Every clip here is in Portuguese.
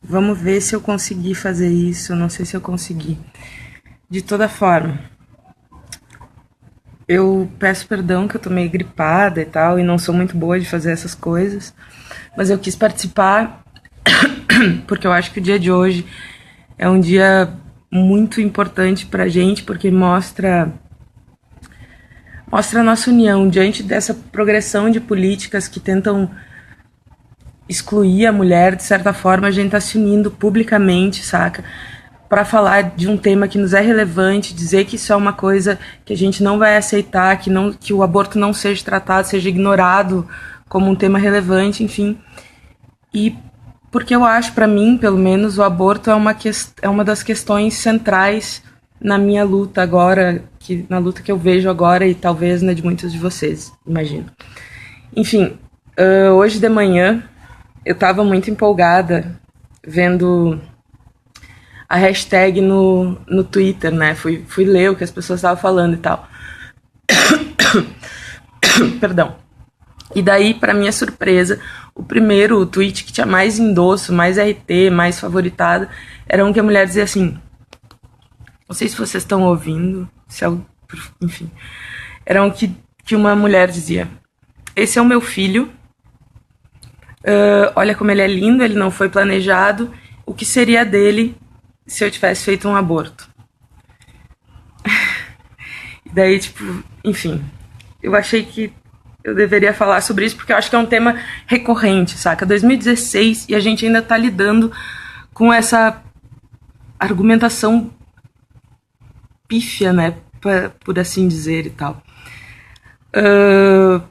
Vamos ver se eu consegui fazer isso. Não sei se eu consegui. De toda forma, eu peço perdão que eu tô meio gripada e tal, e não sou muito boa de fazer essas coisas, mas eu quis participar porque eu acho que o dia de hoje é um dia muito importante pra gente, porque mostra a nossa união diante dessa progressão de políticas que tentam excluir a mulher. De certa forma, a gente tá se unindo publicamente, saca? Para falar de um tema que nos é relevante, dizer que isso é uma coisa que a gente não vai aceitar, que o aborto não seja tratado, seja ignorado como um tema relevante, enfim. E porque eu acho, para mim, pelo menos, o aborto é uma das questões centrais na minha luta agora, na luta que eu vejo agora e talvez de muitos de vocês, imagino. Enfim, hoje de manhã eu estava muito empolgada vendo a hashtag no Twitter, né? Fui ler o que as pessoas estavam falando e tal. Perdão. E daí, para minha surpresa, o tweet que tinha mais endosso, mais RT, mais favoritado, era um que a mulher dizia assim... Não sei se vocês estão ouvindo, enfim. Era um que uma mulher dizia: esse é o meu filho, olha como ele é lindo, ele não foi planejado, o que seria dele se eu tivesse feito um aborto? E daí, enfim, eu achei que eu deveria falar sobre isso, porque eu acho que é um tema recorrente, saca? 2016 e a gente ainda tá lidando com essa argumentação pífia, né? Por assim dizer e tal.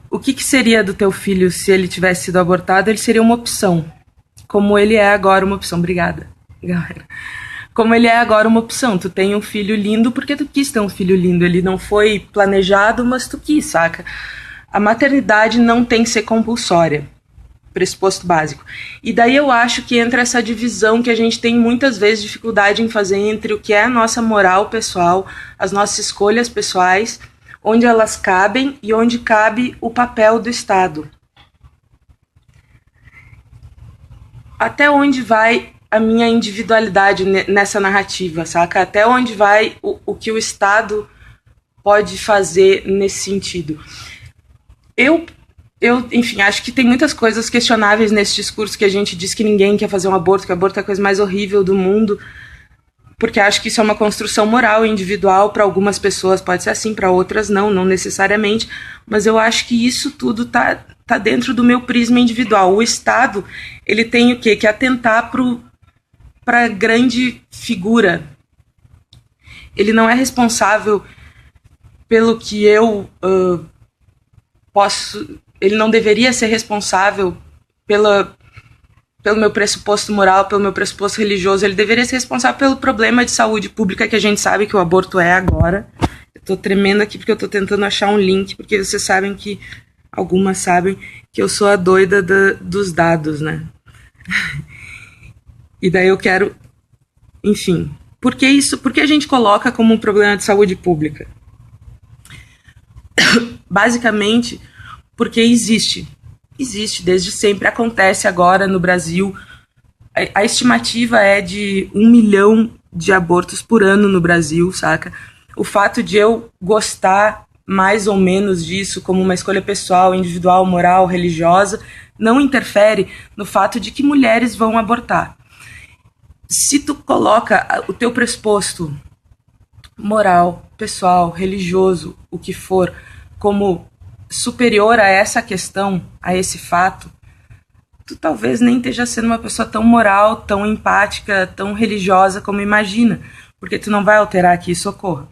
O que seria do teu filho se ele tivesse sido abortado? Ele seria uma opção. Como ele é agora uma opção. Obrigada, galera. Como ele é agora uma opção. Tu tem um filho lindo porque tu quis ter um filho lindo. Ele não foi planejado, mas tu quis, saca? A maternidade não tem que ser compulsória. Pressuposto básico. E daí eu acho que entra essa divisão que a gente tem muitas vezes dificuldade em fazer entre o que é a nossa moral pessoal, as nossas escolhas pessoais, onde elas cabem e onde cabe o papel do Estado. Até onde vai a minha individualidade nessa narrativa, saca? Até onde vai o que o Estado pode fazer nesse sentido. Eu, enfim, acho que tem muitas coisas questionáveis nesse discurso que a gente diz que ninguém quer fazer um aborto, que aborto é a coisa mais horrível do mundo, porque acho que isso é uma construção moral e individual. Para algumas pessoas pode ser assim, para outras não necessariamente, mas eu acho que isso tudo tá dentro do meu prisma individual. O Estado, ele tem o quê? Que atentar para a grande figura. Ele não é responsável pelo que eu posso... Ele não deveria ser responsável pelo meu pressuposto moral, pelo meu pressuposto religioso. Ele deveria ser responsável pelo problema de saúde pública que a gente sabe que o aborto é agora. Eu tô tremendo aqui porque eu tô tentando achar um link, porque vocês sabem que... Algumas sabem que eu sou a doida dos dados, né? E daí eu quero... Enfim, por que a gente coloca como um problema de saúde pública? Basicamente, porque existe desde sempre, acontece agora no Brasil. A estimativa é de 1 milhão de abortos por ano no Brasil, saca? O fato de eu gostar mais ou menos disso como uma escolha pessoal, individual, moral, religiosa, não interfere no fato de que mulheres vão abortar. Se tu coloca o teu pressuposto moral, pessoal, religioso, o que for, como superior a essa questão, a esse fato, tu talvez nem esteja sendo uma pessoa tão moral, tão empática, tão religiosa como imagina, porque tu não vai alterar que isso ocorra.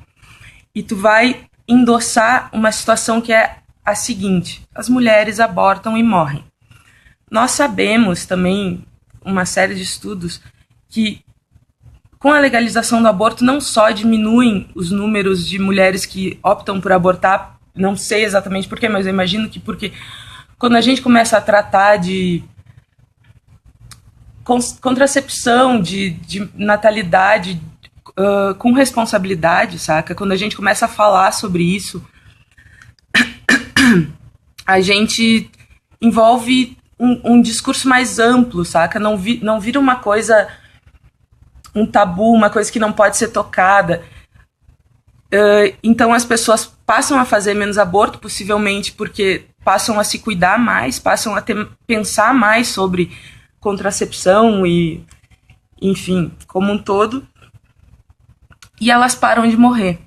E tu vai endossar uma situação que é a seguinte: as mulheres abortam e morrem. Nós sabemos também, uma série de estudos, que com a legalização do aborto não só diminuem os números de mulheres que optam por abortar, não sei exatamente porquê, mas eu imagino que porque quando a gente começa a tratar de contracepção, de natalidade com responsabilidade, saca? Quando a gente começa a falar sobre isso, a gente envolve um discurso mais amplo, saca? Não vira uma coisa, um tabu, uma coisa que não pode ser tocada. Então as pessoas passam a fazer menos aborto, possivelmente porque passam a se cuidar mais, passam a pensar mais sobre contracepção e, enfim, como um todo, e elas param de morrer.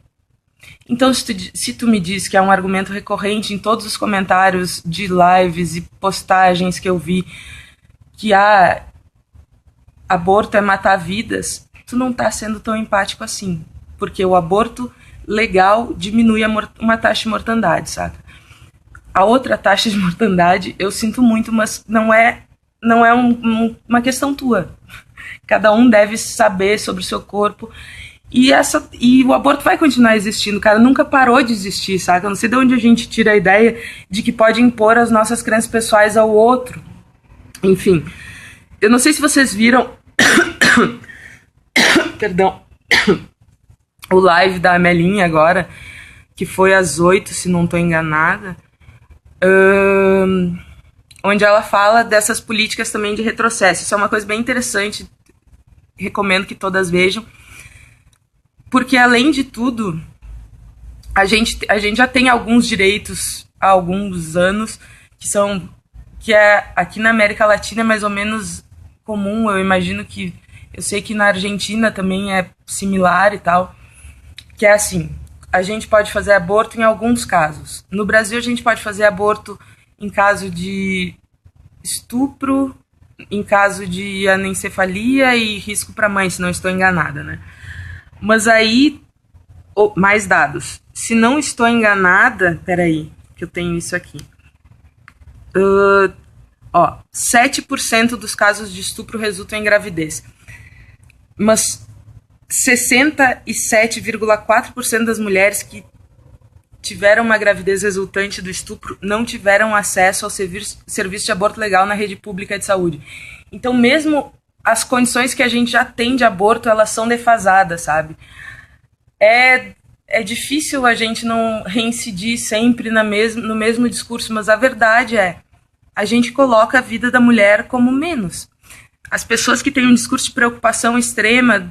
Então, se tu me diz que é um argumento recorrente em todos os comentários de lives e postagens que eu vi, que aborto é matar vidas, tu não tá sendo tão empático assim. Porque o aborto legal diminui uma taxa de mortandade, saca? A outra taxa de mortandade, eu sinto muito, mas não é uma questão tua. Cada um deve saber sobre o seu corpo. E o aborto vai continuar existindo, cara, nunca parou de existir, saca? Eu não sei de onde a gente tira a ideia de que pode impor as nossas crenças pessoais ao outro. Enfim, eu não sei se vocês viram perdão, o live da Amelinha agora, que foi às 8, se não estou enganada, onde ela fala dessas políticas também de retrocesso. Isso é uma coisa bem interessante, recomendo que todas vejam. Porque, além de tudo, a gente já tem alguns direitos há alguns anos que é aqui na América Latina é mais ou menos comum. Eu sei que na Argentina também é similar e tal, que é assim, a gente pode fazer aborto em alguns casos. No Brasil, a gente pode fazer aborto em caso de estupro, em caso de anencefalia e risco para a mãe, se não estou enganada, né? Mas aí, mais dados. Se não estou enganada, peraí, que eu tenho isso aqui. 7% dos casos de estupro resultam em gravidez. Mas 67,4% das mulheres que tiveram uma gravidez resultante do estupro não tiveram acesso ao serviço de aborto legal na rede pública de saúde. Então, mesmo as condições que a gente já tem de aborto, elas são defasadas, sabe? É difícil a gente não reincidir sempre no mesmo discurso, mas a verdade é, a gente coloca a vida da mulher como menos. As pessoas que têm um discurso de preocupação extrema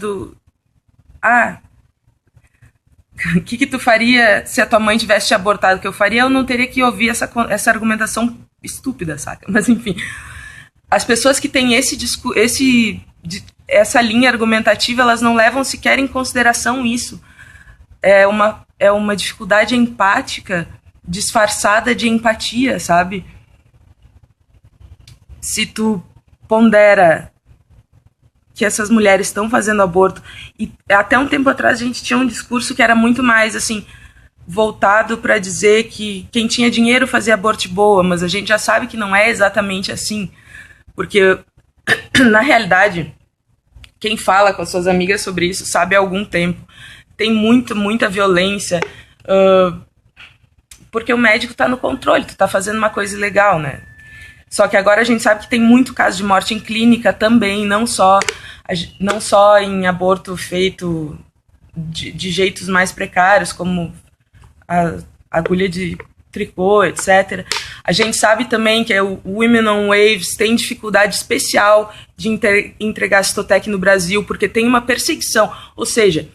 o que tu faria se a tua mãe tivesse te abortado? O que eu faria? Eu não teria que ouvir essa argumentação estúpida, saca? Mas, enfim, as pessoas que têm essa linha argumentativa, elas não levam sequer em consideração isso. É uma dificuldade empática disfarçada de empatia, sabe? Se tu pondera que essas mulheres estão fazendo aborto, e até um tempo atrás a gente tinha um discurso que era muito mais, assim, voltado para dizer que quem tinha dinheiro fazia aborto de boa, mas a gente já sabe que não é exatamente assim. Porque, na realidade, quem fala com as suas amigas sobre isso sabe há algum tempo. Tem muita violência, porque o médico está no controle, tu está fazendo uma coisa ilegal, né? Só que agora a gente sabe que tem muito caso de morte em clínica também, não só em aborto feito de jeitos mais precários, como a agulha de tricô, etc. A gente sabe também que o Women on Waves tem dificuldade especial de entregar Citotec no Brasil, porque tem uma perseguição. Ou seja,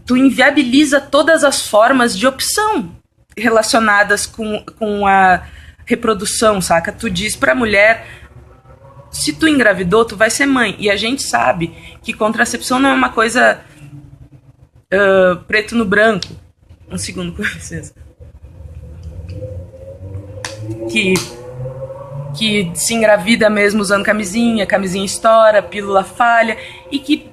tu inviabiliza todas as formas de opção relacionadas com a reprodução, saca? Tu diz pra mulher, se tu engravidou, tu vai ser mãe. E a gente sabe que contracepção não é uma coisa preto no branco. Um segundo, com licença. Que se engravida mesmo usando camisinha estoura, pílula falha, e que,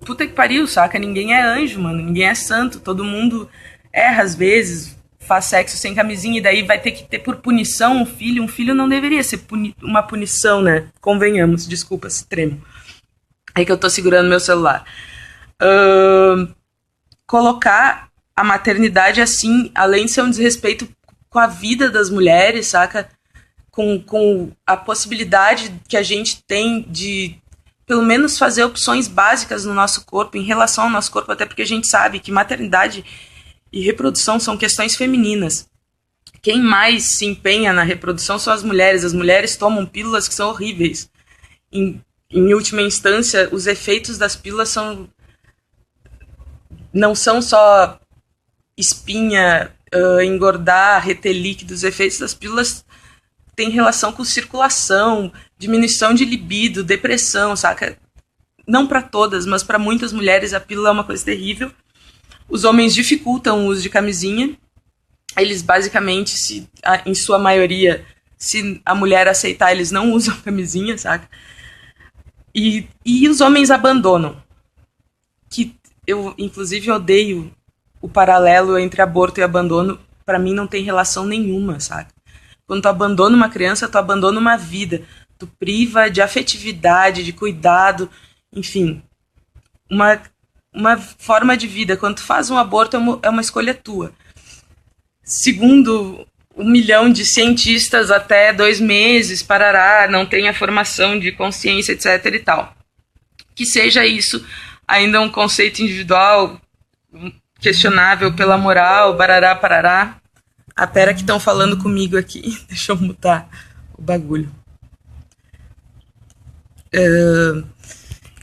puta que pariu, saca? Ninguém é anjo, mano, ninguém é santo, todo mundo erra às vezes, faz sexo sem camisinha, e daí vai ter que ter por punição um filho. Um filho não deveria ser uma punição, né? Convenhamos, desculpa esse tremo. É que eu tô segurando meu celular. Colocar a maternidade assim, além de ser um desrespeito com a vida das mulheres, saca? Com a possibilidade que a gente tem de, pelo menos, fazer opções básicas no nosso corpo, em relação ao nosso corpo, até porque a gente sabe que maternidade e reprodução são questões femininas. Quem mais se empenha na reprodução são as mulheres. As mulheres tomam pílulas que são horríveis. Em última instância, os efeitos das pílulas não são só espinha, engordar, reter líquidos. Os efeitos das pílulas têm relação com circulação, diminuição de libido, depressão, saca? Não para todas, mas para muitas mulheres a pílula é uma coisa terrível. Os homens dificultam o uso de camisinha. Eles basicamente, em sua maioria, se a mulher aceitar, eles não usam camisinha, saca? E os homens abandonam. Que eu, inclusive, odeio o paralelo entre aborto e abandono. Pra mim não tem relação nenhuma, saca? Quando tu abandona uma criança, tu abandona uma vida. Tu priva de afetividade, de cuidado, enfim. Uma forma de vida. Quando tu faz um aborto, é uma escolha tua. Segundo 1 milhão de cientistas, até 2 meses, parará, não tem a formação de consciência, etc. e tal. Que seja isso ainda um conceito individual, questionável pela moral, barará, parará. Ah, pera que estão falando comigo aqui. Deixa eu mutar o bagulho.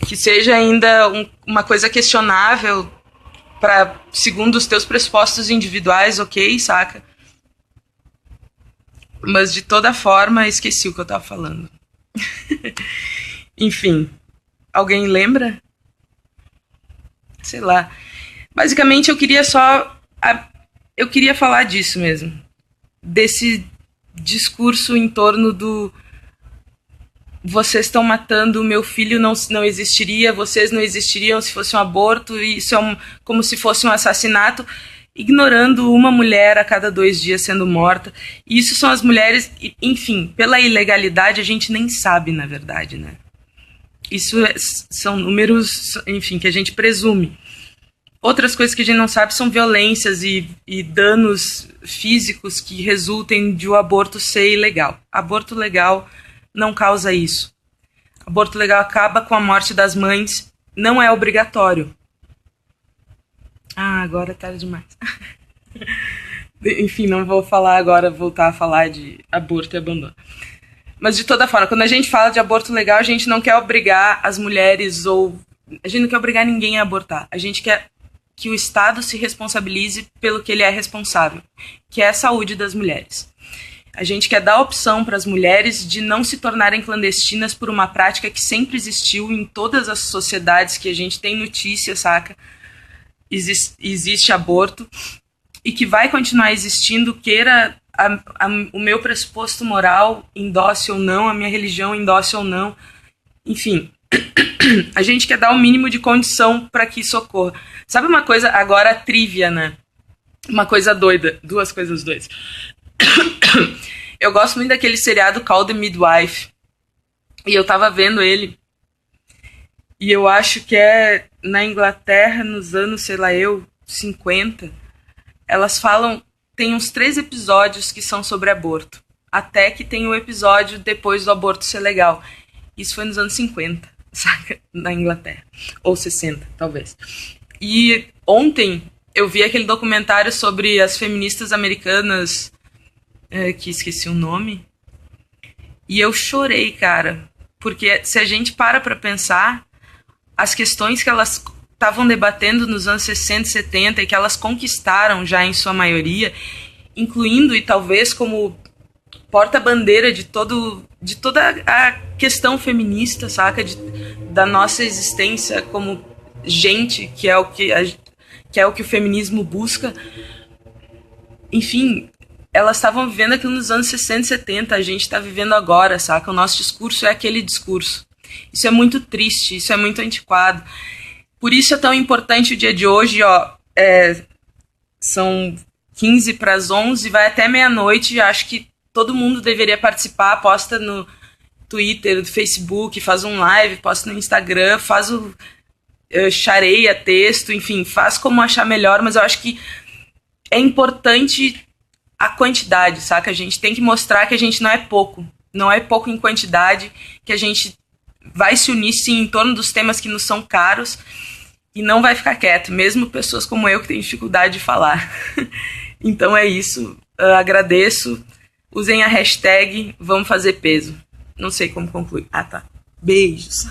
Que seja ainda uma coisa questionável segundo os teus pressupostos individuais, ok, saca? Mas de toda forma, esqueci o que eu tava falando. Enfim, alguém lembra? Sei lá. Basicamente, eu queria falar disso mesmo. Desse discurso em torno do vocês estão matando, meu filho não existiria, vocês não existiriam se fosse um aborto, e isso é como se fosse um assassinato, ignorando uma mulher a cada 2 dias sendo morta. E isso são as mulheres, enfim, pela ilegalidade a gente nem sabe, na verdade, né? Isso são números, enfim, que a gente presume. Outras coisas que a gente não sabe são violências e danos físicos que resultem de o aborto ser ilegal. Aborto legal não causa isso. Aborto legal acaba com a morte das mães, não é obrigatório. Ah, agora é tarde demais. Enfim, não vou falar agora, voltar a falar de aborto e abandono. Mas de toda forma, quando a gente fala de aborto legal, a gente não quer obrigar as mulheres a gente não quer obrigar ninguém a abortar. A gente quer que o Estado se responsabilize pelo que ele é responsável, que é a saúde das mulheres. A gente quer dar a opção para as mulheres de não se tornarem clandestinas por uma prática que sempre existiu em todas as sociedades que a gente tem notícia, saca? Existe aborto e que vai continuar existindo, queira o meu pressuposto moral endosse ou não, a minha religião endosse ou não. Enfim, a gente quer dar o mínimo de condição para que isso ocorra. Sabe uma coisa, agora trivia, né? Uma coisa doida, 2 coisas doidas. Eu gosto muito daquele seriado Call the Midwife. E eu tava vendo ele. E eu acho que é na Inglaterra, nos anos, 50. Elas falam... Tem uns 3 episódios que são sobre aborto. Até que tem o episódio depois do aborto ser legal. Isso foi nos anos 50, saca? Na Inglaterra. Ou 60, talvez. E ontem eu vi aquele documentário sobre as feministas americanas... que esqueci o nome, e eu chorei, cara, porque se a gente para pra pensar, as questões que elas estavam debatendo nos anos 60 e 70 e que elas conquistaram já em sua maioria, incluindo e talvez como porta-bandeira de toda a questão feminista, saca, da nossa existência como gente, que é o que o feminismo busca, enfim... Elas estavam vivendo aquilo nos anos 60 e 70, a gente está vivendo agora, saca? O nosso discurso é aquele discurso. Isso é muito triste, isso é muito antiquado. Por isso é tão importante o dia de hoje, ó. São 15 para as 11, vai até meia-noite, acho que todo mundo deveria participar, posta no Twitter, no Facebook, faz um live, posta no Instagram, faz chareia texto, enfim, faz como achar melhor, mas eu acho que é importante... a quantidade, saca? A gente tem que mostrar que a gente não é pouco em quantidade, que a gente vai se unir sim em torno dos temas que nos são caros e não vai ficar quieto, mesmo pessoas como eu que têm dificuldade de falar. Então é isso, Agradeço. Usem a hashtag Vamos Fazer Peso. Não sei como concluir. Ah, tá. Beijos.